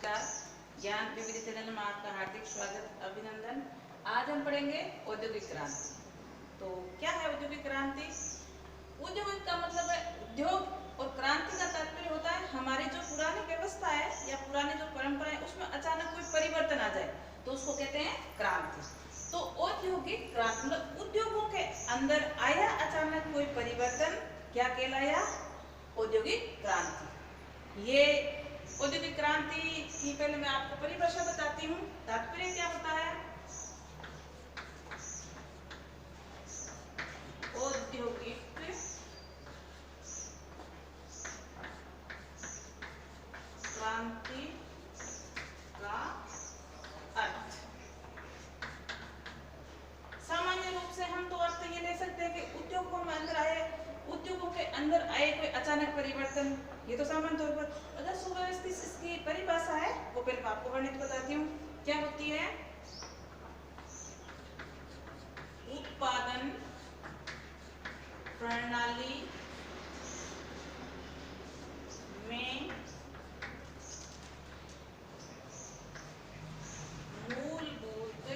नमस्कार। ज्ञान विविध चैनल में आपका हार्दिक स्वागत अभिनंदन। आज हम पढ़ेंगे औद्योगिक क्रांति। तो क्या है औद्योगिक क्रांति? औद्योगिक का मतलब है उद्योग और क्रांति का तात्पर्य होता है हमारी जो पुरानी व्यवस्था है या पुरानी जो परंपरा है उसमें अचानक कोई परिवर्तन आ जाए तो उसको कहते हैं क्रांति। तो औद्योगिक क्रांति मतलब उद्योगों के अंदर आया अचानक कोई परिवर्तन, क्या कहलाया? औद्योगिक क्रांति। ये औद्योगिक क्रांति की पहले मैं आपको परिभाषा बताती हूँ। तात्पर्य क्या होता है? औद्योगिक क्रांति का अर्थ सामान्य रूप से हम तो अर्थ ये ले सकते हैं कि उद्योगों के अंदर आए कोई अचानक परिवर्तन। ये तो सामान्य तौर पर, अगर सुव्यवस्थित इसकी परिभाषा है वो पहले मैं आपको वर्णित बताती हूँ क्या होती है। उत्पादन प्रणाली में मूलभूत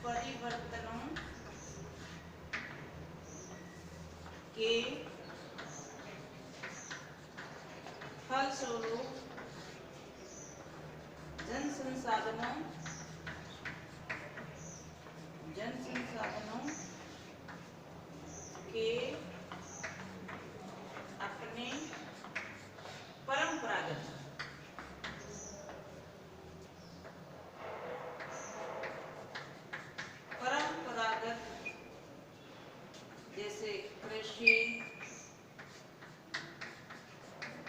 परिवर्तनों के फलस्वरूप जन संसाधनों के अपने परंपरागत जैसे कृषि,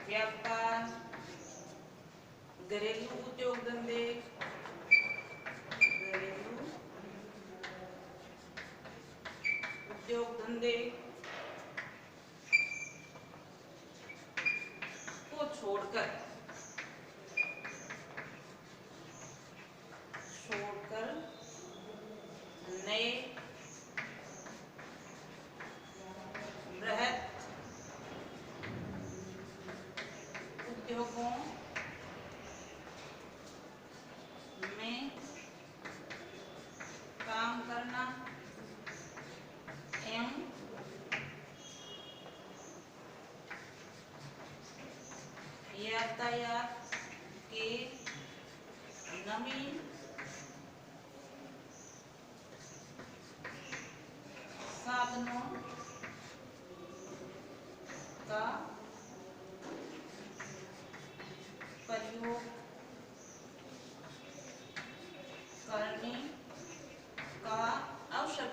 व्यापार, घरेलू उद्योग धंधे, को छोड़कर नए बृहत उद्योगों में काम करना एवं यातायात के नवीन साधनों का प्रयोग करने का अवसर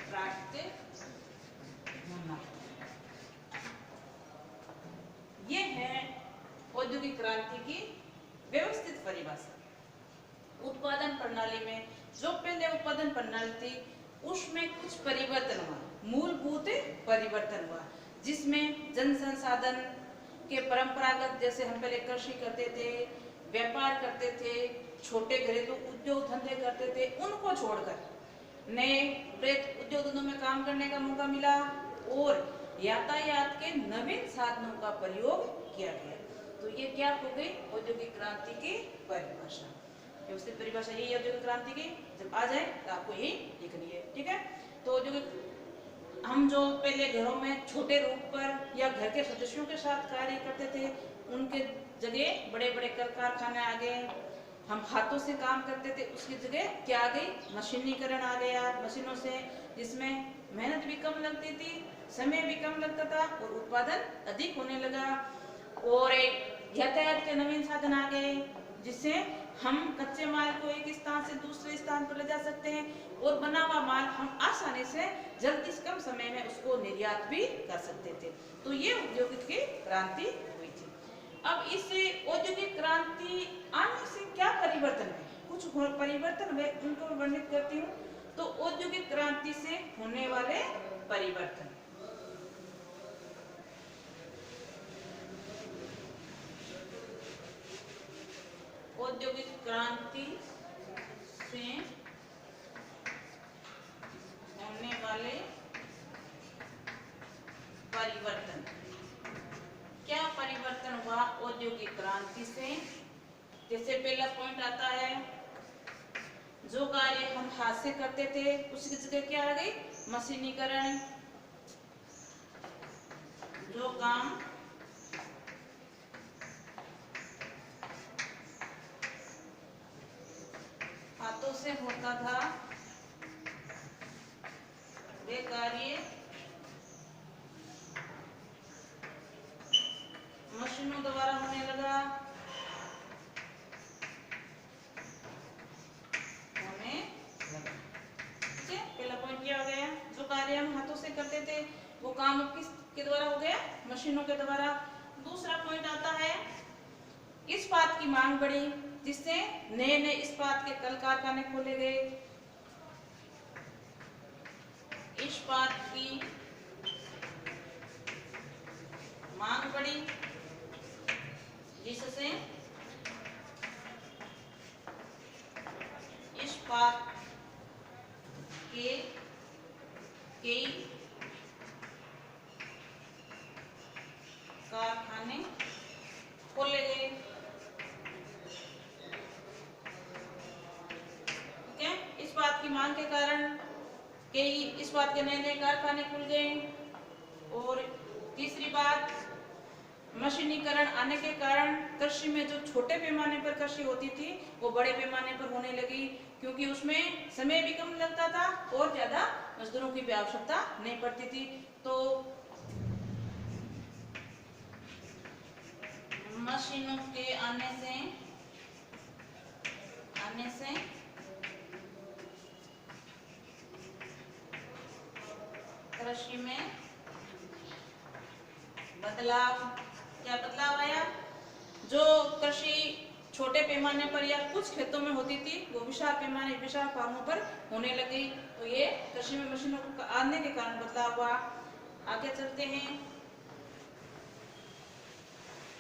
प्राप्त होना। ये है औद्योगिक क्रांति की व्यवस्थित परिभाषा। उत्पादन प्रणाली में जो पहले उत्पादन प्रणाली थी उसमें कुछ परिवर्तन हुआ, मूलभूत परिवर्तन हुआ, जिसमें जन संसाधन के परंपरागत जैसे हम पहले कृषि करते थे, व्यापार करते थे, छोटे घरेलू उद्योग धंधे करते थे, उनको छोड़कर नए बृहत उद्योग धंधों में काम करने का मौका मिला और यातायात के नवीन साधनों का प्रयोग किया गया। तो ये क्या हो गई? औद्योगिक क्रांति की परिभाषा। व्यवस्थित परिभाषा यही औद्योगिक क्रांति की। जब आ जाए तो आपको यही लिखनी है, ठीक है? तो औद्योगिक हम जो पहले घरों में छोटे रूप पर या घर के सदस्यों के साथ कार्य करते थे उनके जगह बड़े बड़े कारखाने आ गए। हम हाथों से काम करते थे उसकी जगह क्या आ गई? मशीनीकरण आ गया मशीनों से, जिसमें मेहनत भी कम लगती थी, समय भी कम लगता था और उत्पादन अधिक होने लगा। और यातायात के नवीन साधन आ गए जिससे हम कच्चे माल को एक स्थान से दूसरे स्थान पर ले जा सकते हैं और बना हुआ माल हम आसानी से जल्दी कम समय में उसको निर्यात भी कर सकते थे। तो ये औद्योगिक क्रांति हुई थी। अब इस औद्योगिक क्रांति आने से क्या परिवर्तन हुए? कुछ परिवर्तन हुए, उनको मैं वर्णित करती हूँ। तो औद्योगिक क्रांति से होने वाले परिवर्तन, औद्योगिक क्रांति से होने वाले परिवर्तन। क्या परिवर्तन हुआ औद्योगिक क्रांति से? जैसे पहला पॉइंट आता है, जो कार्य हम हाथ से करते थे उसकी जगह क्या आ गई? मशीनीकरण। जो काम हाथों से होता था वे कार्य मशीनों द्वारा होने लगा। ठीक है, पहला पॉइंट क्या हो गया? जो कार्य हम हाथों से करते थे वो काम अब किसके द्वारा हो गया? मशीनों के द्वारा। दूसरा पॉइंट आता है, इस्पात की मांग बढ़ी, जिससे नए नए इस्पात के कल कारखाने खोले गए। इस्पात की मांग बढ़ी, जिससे इस्पात के कई कारखाने खोले गए। ठीक है, इस्पात की मांग के कारण कई इस्पात के नए नए कारखाने खुल गए। और तीसरी बात, मशीनीकरण आने के कारण कृषि में जो छोटे पैमाने पर कृषि होती थी वो बड़े पैमाने पर होने लगी, क्योंकि उसमें समय भी कम लगता था और ज्यादा मजदूरों की भी आवश्यकता नहीं पड़ती थी। तो मशीनों के आने से कृषि में बदलाव। क्या बदलाव आया? जो कृषि छोटे पैमाने पर या कुछ खेतों में होती थी वो विशाल पैमाने विशाल फार्मों पर होने लगी। तो ये कृषि में मशीनों के आने के कारण बदलाव हुआ। आगे चलते हैं।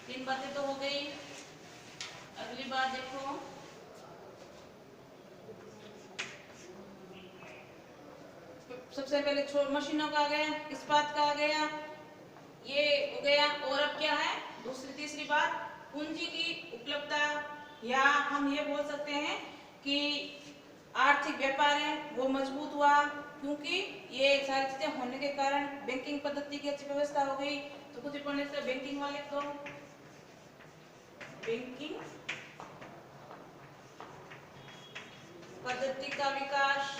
3 बातें तो हो गई। अगली बात देखो, सबसे पहले मशीनों का आ गया, इस्पात का आ गया, ये हो गया। और अब क्या है? तीसरी बात, पूंजी की उपलब्धता, या हम ये बोल सकते हैं कि आर्थिक व्यापार है वो मजबूत हुआ, क्योंकि ये सारी चीजें होने के कारण बैंकिंग पद्धति की अच्छी व्यवस्था हो गई। तो कुछ पढ़ने से बैंकिंग वाले तो बैंकिंग पद्धति का विकास,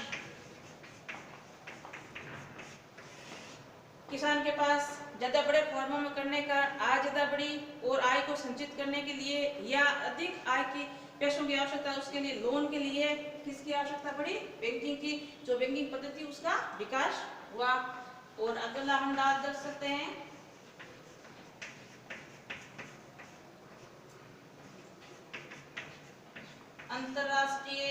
किसान के पास ज्यादा बड़े फार्मों में करने का आय ज्यादा बढ़ी, और आय को संचित करने के लिए या अधिक आय की पैसों की आवश्यकता, उसके लिए लोन के लिए किसकी आवश्यकता पड़ी? बैंकिंग की। जो बैंकिंग पद्धति उसका विकास हुआ। और अगला हम बात कर सकते हैं, अंतरराष्ट्रीय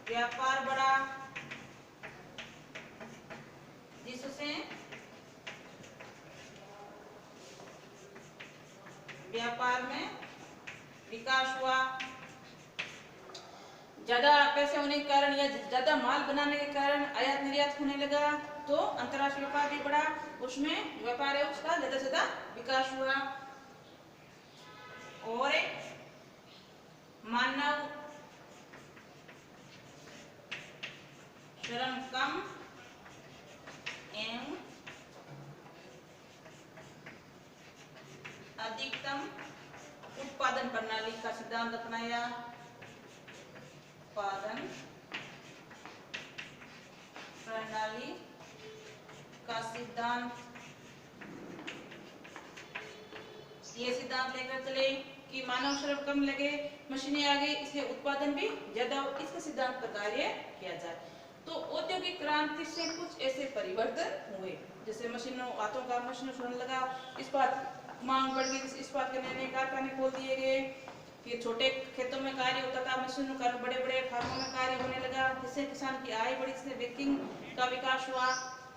व्यापार बढ़ा, जिससे व्यापार में विकास हुआ। ज्यादा पैसे होने के कारण या ज्यादा माल बनाने के कारण आयात निर्यात होने लगा, तो अंतरराष्ट्रीय व्यापार भी बढ़ा, उसमें व्यापार है उसका ज्यादा से ज्यादा विकास हुआ। और मानव श्रम कम एवं अधिकतम उत्पादन प्रणाली का सिद्धांत अपनाया। उत्पादन प्रणाली का सिद्धांत, ये सिद्धांत लेकर चले कि मानव श्रम कम लगे, मशीनें आ गई, इसलिए उत्पादन भी ज्यादा, इसके सिद्धांत पर कार्य किया जाए। तो औद्योगिक क्रांति से कुछ ऐसे परिवर्तन हुए, जैसे मशीनों, हाथों का मशीनों से होने लगा, इस्पात मांग बढ़ गई, इस्पात के नए नए कारखाने खोल दिए गए, फिर छोटे खेतों में कार्य होता था मशीनों का, बड़े बड़े फार्मों में कार्य होने लगा, जिससे किसान की आय बढ़ी, जिससे बैंकिंग का विकास हुआ।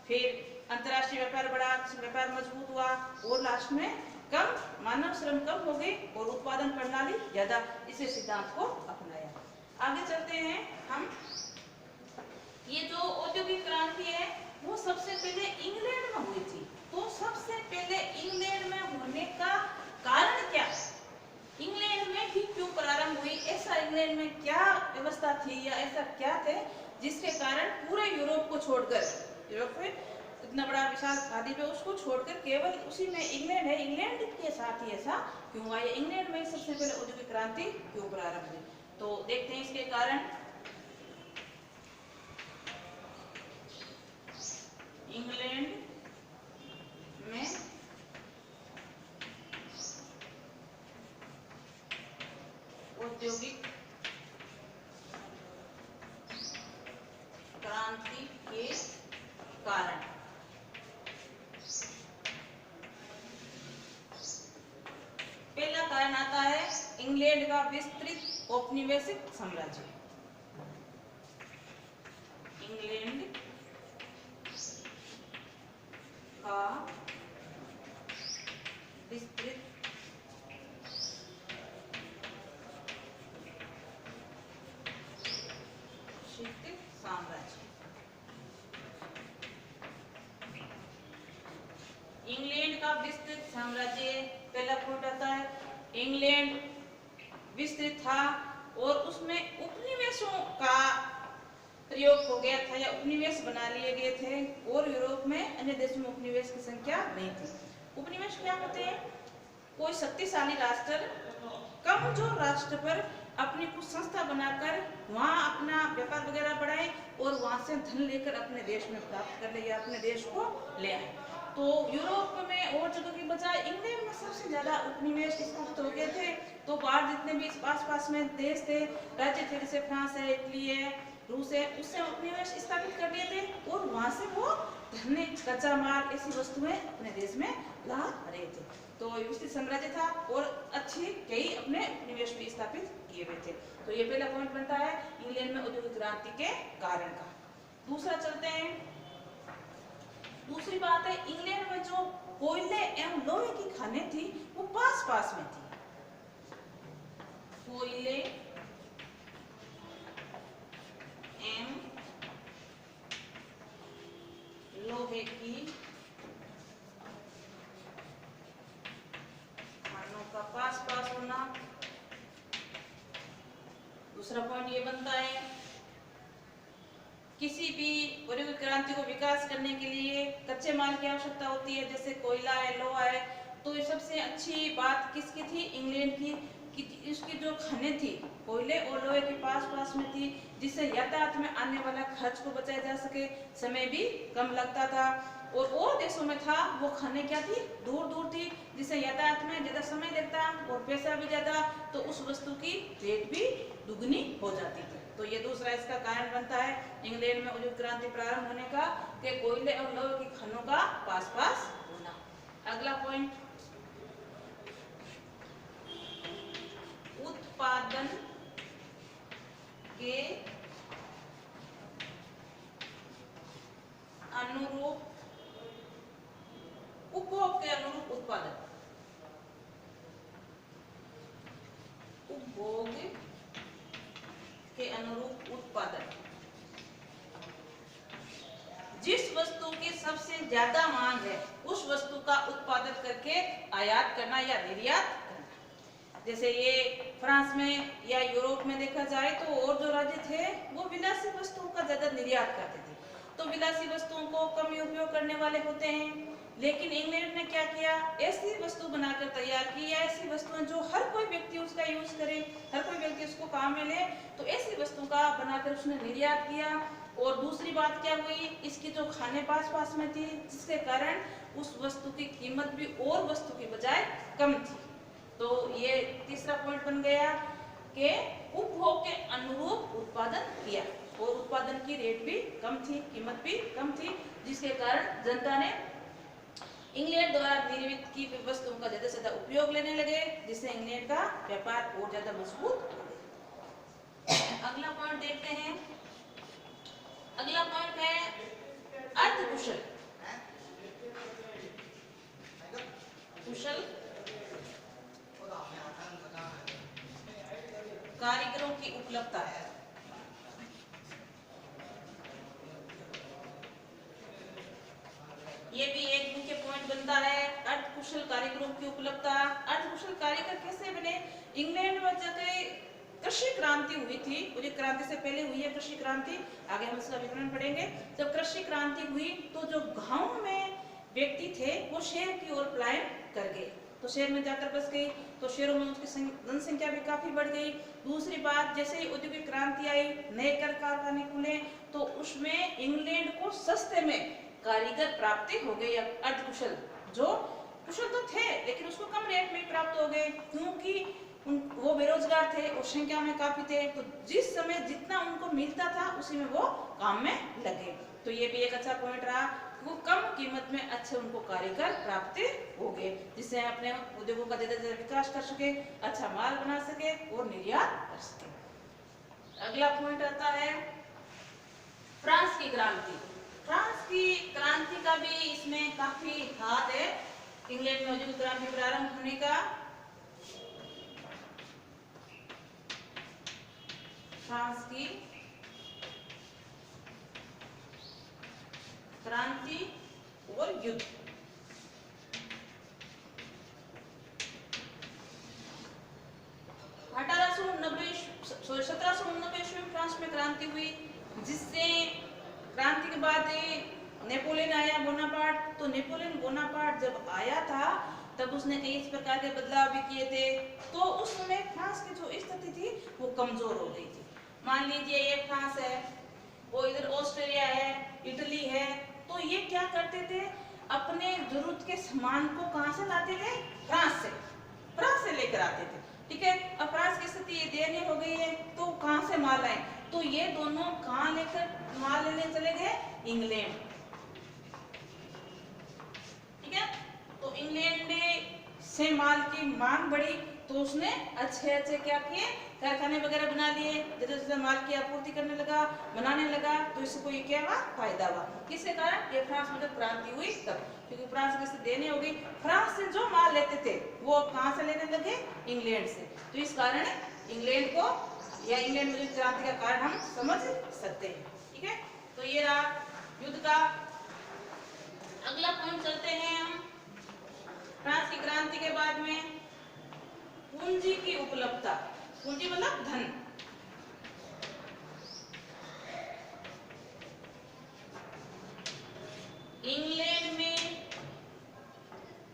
फिर अंतर्राष्ट्रीय व्यापार बढ़ा, व्यापार मजबूत हुआ, और लास्ट में कम मानव श्रम कम हो गई और उत्पादन प्रणाली ज्यादा, इसी सिद्धांत को अपनाया। आगे चलते हैं हम। ये जो औद्योगिक क्रांति है वो सबसे पहले थी या ऐसा क्या थे जिसके कारण पूरे यूरोप को छोड़कर, यूरोप में इतना बड़ा विशाल आबादी पे उसको छोड़कर केवल उसी में इंग्लैंड है, इंग्लैंड के साथ ही ऐसा क्यों हुआ, या इंग्लैंड में सबसे पहले औद्योगिक क्रांति क्यों प्रारंभ हुई। तो देखते हैं इसके कारण। इंग्लैंड में औद्योगिक क्रांति के कारण पहला कारण आता है इंग्लैंड का विस्तृत औपनिवेशिक साम्राज्य। इंग्लैंड का विस्तृत साम्राज्य। इंग्लैंड का विस्तृत साम्राज्य, पहला पॉइंट आता है इंग्लैंड विस्तृत था और उसमें उपनिवेशों का प्रयोग हो गया था या उपनिवेश बना लिए गए थे, और यूरोप में अन्य देशों में उपनिवेश की संख्या नहीं थी। उपनिवेश क्या होते हैं? कोई शक्तिशाली राष्ट्र कमजोर राष्ट्र पर अपनी कुछ संस्था बनाकर वहाँ अपना व्यापार वगैरह बढ़ाए और वहाँ से धन लेकर अपने देश में प्राप्त कर ले या अपने देश को ले आए। तो यूरोप में और जगह की बजाय इंग्लैंड में सबसे ज्यादा उपनिवेश स्थापित हो गए थे। तो बाहर जितने भी आस-पास में देश थे, राज्य थे, जैसे फ्रांस है, इटली है, रूस है, उससे उपनिवेश स्थापित कर दिए थे और वहाँ से वो धन, कच्चा माल, ऐसी वस्तुएं अपने देश में ला रहे थे। तो विस्तृत साम्राज्य था और अच्छी कई अपने उपनिवेश भी स्थापित किए हुए थे। तो ये पहला पॉइंट बनता है इंग्लैंड में औद्योगिक क्रांति के कारण का। दूसरा चलते हैं, दूसरी बात है इंग्लैंड में जो कोयले एवं लोहे की खानें थी वो पास पास में थी। कोयले एवं लोहे की खानों का पास पास होना। दूसरा पॉइंट ये बनता है किसी भी औद्योगिक क्रांति को विकास करने के लिए कच्चे माल की आवश्यकता होती है, जैसे कोयला है, लोहा है। तो ये सबसे अच्छी बात किसकी थी? इंग्लैंड की, कि इसकी जो खानें थी कोयले और लोहे के पास पास में थी, जिससे यातायात में आने वाला खर्च को बचाया जा सके, समय भी कम लगता था। और देशों में था वो खानें क्या थी? दूर दूर थी, जिससे यातायात में ज्यादा समय लगता और पैसा भी ज्यादा, तो उस वस्तु की रेट भी दुगनी हो जाती थी। तो ये दूसरा इसका कारण बनता है इंग्लैंड में औद्योगिक क्रांति प्रारंभ होने का, कि कोयले और लोहे की खानों का पास पास होना। अगला पॉइंट, उत्पादन के अनुरूप, उपभोग के अनुरूप उत्पादन, उपभोग के अनुरूप उत्पादन। जिस वस्तु की सबसे ज्यादा मांग है उस वस्तु का उत्पादन करके आयात करना या निर्यात करना। जैसे ये फ्रांस में या यूरोप में देखा जाए तो और जो राज्य थे वो विलासी वस्तुओं का ज्यादा निर्यात करते थे, तो विलासी वस्तुओं को कम उपयोग करने वाले होते हैं। लेकिन इंग्लैंड ने क्या किया? ऐसी वस्तु बनाकर तैयार की, या ऐसी वस्तुएं जो हर कोई व्यक्ति उसका यूज करे, हर कोई व्यक्ति उसको काम में ले, तो ऐसी वस्तु का बनाकर उसने निर्यात किया। और दूसरी बात क्या हुई? इसकी जो खाने पास पास में थी, जिसके कारण उस वस्तु की कीमत भी और वस्तु की बजाय कम थी। तो ये तीसरा पॉइंट बन गया कि उपभोग के अनुरूप उत्पादन किया और उत्पादन की रेट भी कम थी, कीमत भी कम थी, जिसके कारण जनता ने इंग्लैंड द्वारा निर्मित की वस्तुओं का ज्यादा से ज्यादा उपयोग लेने लगे, जिससे इंग्लैंड का व्यापार और ज्यादा मजबूत हो गया। अगला पॉइंट देखते हैं। अगला पॉइंट है अर्धकुशल, कुशल कारीगरों की उपलब्धता है। ये भी एक मुख्य पॉइंट बनता है, अर्धकुशल कारीगरों की उपलब्धता। अर्धकुशल कारीगर कैसे बने? इंग्लैंड में जगह कृषि क्रांति हुई थी, वो जो क्रांति से पहले हुई है कृषि क्रांति, आगे हम इसका विवरण पढ़ेंगे। जब कृषि क्रांति हुई तो जो गांव में व्यक्ति थे वो शहर की ओर पलायन कर गए, तो शहर में जाकर बस गए, तो शहरों में उसकी जनसंख्या भी काफी बढ़ गई। दूसरी बात, जैसे ही औद्योगिक क्रांति आई, नए कल कारखाने खुले, तो उसमें इंग्लैंड को सस्ते में कारीगर प्राप्ति हो गई, अर्धकुशल, जो कुशल तो थे लेकिन उसको कम रेट में प्राप्त हो गए, क्योंकि वो बेरोजगार थे और संख्या में काफी थे, तो जिस समय जितना उनको मिलता था उसी में वो काम में लगे। तो ये भी एक अच्छा पॉइंट रहा, वो कम कीमत में अच्छे उनको कारीगर प्राप्त हो गए, जिससे अपने उद्योगों का धीरे धीरे विकास कर सके, अच्छा माल बना सके और निर्यात कर सके। अगला पॉइंट आता है फ्रांस की क्रांति। फ्रांस की क्रांति का भी इसमें काफी हाथ है, इंग्लैंड में औद्योगिक क्रांति प्रारंभ होने का। फ्रांस की क्रांति और युद्ध। सत्रह सौ उन्नबे ईस्वी में फ्रांस में क्रांति हुई, जिससे क्रांति के बाद नेपोलियन आया, बोनापार्ट। तो नेपोलियन बोनापार्ट जब आया था तब उसने कई इस प्रकार के बदलाव भी किए थे, तो उस समय फ्रांस की जो स्थिति थी वो कमजोर हो गई थी। मान लीजिए ये फ्रांस है, वो इधर ऑस्ट्रेलिया है, इटली है, तो ये क्या करते थे, अपने जरूरत के सामान को कहां से लाते थे, फ्रांस से लेकर आते थे। ठीक है, अब फ्रांस की स्थिति ये दयनीय हो गई है, तो कहां से माल लाए, तो ये दोनों कहां लेकर माल लेने चले गए, इंग्लैंड। ठीक है, तो इंग्लैंड से माल की मांग बढ़ी, तो उसने अच्छे अच्छे क्या किए, कारखाने वगैरह बना लिए, जैसे जैसे माल की आपूर्ति करने लगा, बनाने लगा, तो इसको ये क्या हुआ, फायदा हुआ। किसके कारण, ये फ्रांस में जब क्रांति हुई तब, क्योंकि फ्रांस की स्थिति देने हो गई, फ्रांस से जो माल लेते थे वो कहां से लेने लगे, इंग्लैंड से। तो इस कारण इंग्लैंड को या इंग्लैंड में क्रांति का कारण हम समझ सकते हैं। ठीक है, तो ये रहा युद्ध का। अगला पॉइंट चलते हैं हम, फ्रांस की क्रांति के बाद में पूंजी की उपलब्धता। पूंजी मतलब धन। इंग्लैंड में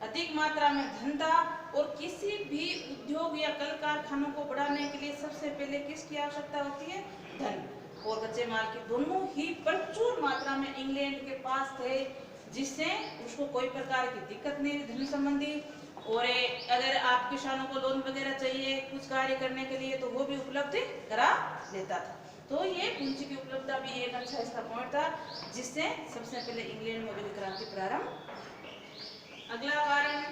अधिक मात्रा में धन था, और किसी भी उद्योग या कल कारखानों को बढ़ाने के लिए सबसे पहले किसकी आवश्यकता होती है, धन और कच्चे माल की, दोनों ही प्रचुर मात्रा में इंग्लैंड के पास थे, जिससे उसको कोई प्रकार की दिक्कत नहीं धन संबंधी। और अगर आप किसानों को लोन वगैरह चाहिए कुछ कार्य करने के लिए, तो वो भी उपलब्ध करा देता था। तो ये पूंजी की उपलब्धता भी एक अच्छा इसका पॉइंट था, जिससे सबसे पहले इंग्लैंड में औद्योगिक क्रांति प्रारंभ। अगला कारण,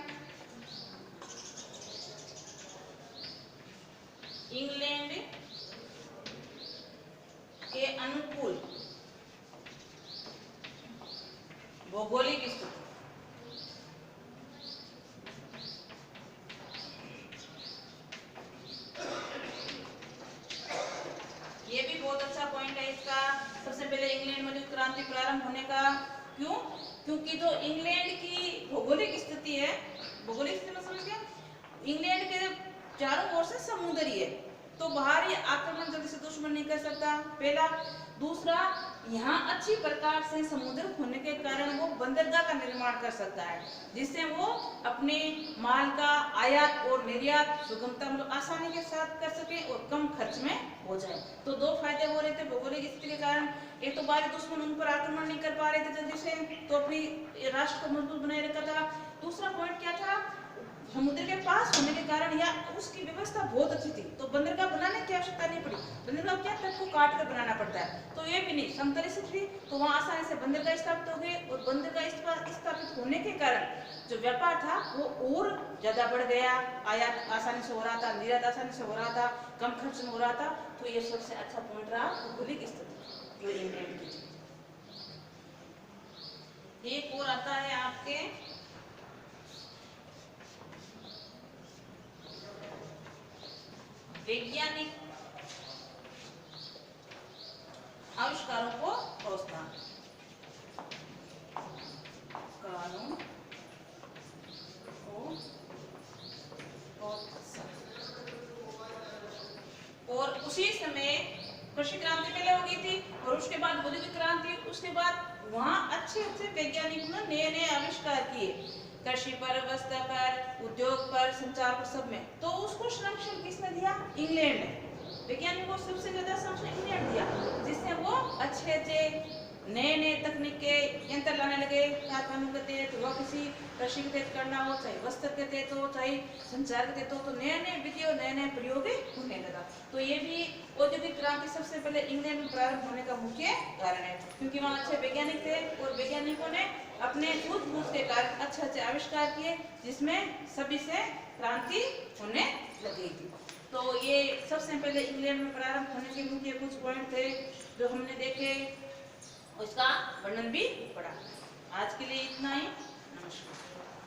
इंग्लैंड के अनुकूल भौगोलिक स्थिति। ये भी बहुत अच्छा पॉइंट है इसका, सबसे पहले इंग्लैंड में जो क्रांति प्रारंभ होने का। क्यों, क्योंकि जो इंग्लैंड की भौगोलिक स्थिति है, भौगोलिक स्थिति में समझ गया, इंग्लैंड के चारों ओर से समुद्र ही है, तो बाहरी आक्रमण जल्दी से दुश्मन नहीं कर सकता, पहला। दूसरा, यहाँ अच्छी प्रकार से समुद्र होने के कारण वो बंदरगाह का निर्माण कर सकता है, जिससे वो अपने माल का आयात और निर्यात सुगमता मतलब आसानी के साथ कर सके और कम खर्च में हो जाए। तो दो फायदे हो रहे थे भौगोलिक स्थिति के कारण, एक तो बाहरी दुश्मन उन पर आक्रमण नहीं कर पा रहे थे जल्दी से, तो अपनी राष्ट्र को मजबूत बनाए रखा था। दूसरा पॉइंट क्या था, समुद्र के पास होने के कारण या उसकी व्यवस्था बहुत अच्छी थी, तो बंदरगाह बनाने की आवश्यकता नहीं पड़ी। बंदरगाह क्या, तट को काट कर बनाना पड़ता है, तो ये भी नहीं, समतल स्थिति थी, तो वहाँ आसानी से बंदरगाह स्थापित हो गए, और बंदरगाह स्थापित होने के कारण जो व्यापार था वो और ज्यादा बढ़ गया, आयात आसानी से हो रहा था, निर्यात आसानी से हो रहा था, कम खर्च में हो रहा था। तो ये सबसे अच्छा पॉइंट रहा भौगोलिक स्थिति जो इंग्लैंड की थी। एक और आता है आपके वैज्ञानिक आविष्कारों को प्रोत्साहन, कानून को प्रोत्साहन, और कृषि क्रांति पहले हो गई थी और उसके बाद औद्योगिक क्रांति, उसके बाद वहाँ अच्छे अच्छे वैज्ञानिकों ने नए नए आविष्कार किए, कृषि पर, वस्त्र पर, उद्योग पर, संचार पर, सब में। तो उसको संरक्षण किसने दिया? इंग्लैंड ने। वैज्ञानिकों को सबसे ज्यादा संरक्षण इंग्लैंड दिया, जिससे वो अच्छे अच्छे नए नए तकनीक के यंत्र लाने लगे कारखानों के तहत। वह किसी कृषि के तहत करना हो, चाहे वस्त्र के तहत हो, चाहे संचार के तहत हो, तो नए नए विधि और नए नए प्रयोग होने लगा। तो ये भी औद्योगिक क्रांति सबसे पहले इंग्लैंड में प्रारंभ होने का मुख्य कारण है, क्योंकि वहाँ अच्छे वैज्ञानिक थे और वैज्ञानिकों ने अपने सूझबूझ के कारण अच्छे अच्छे आविष्कार किए, जिसमें सभी से क्रांति होने लगी थी। तो ये सबसे पहले इंग्लैंड में प्रारंभ होने के मुख्य कुछ पॉइंट थे जो हमने देखे, उसका वर्णन भी पढ़ा। आज के लिए इतना ही। नमस्कार।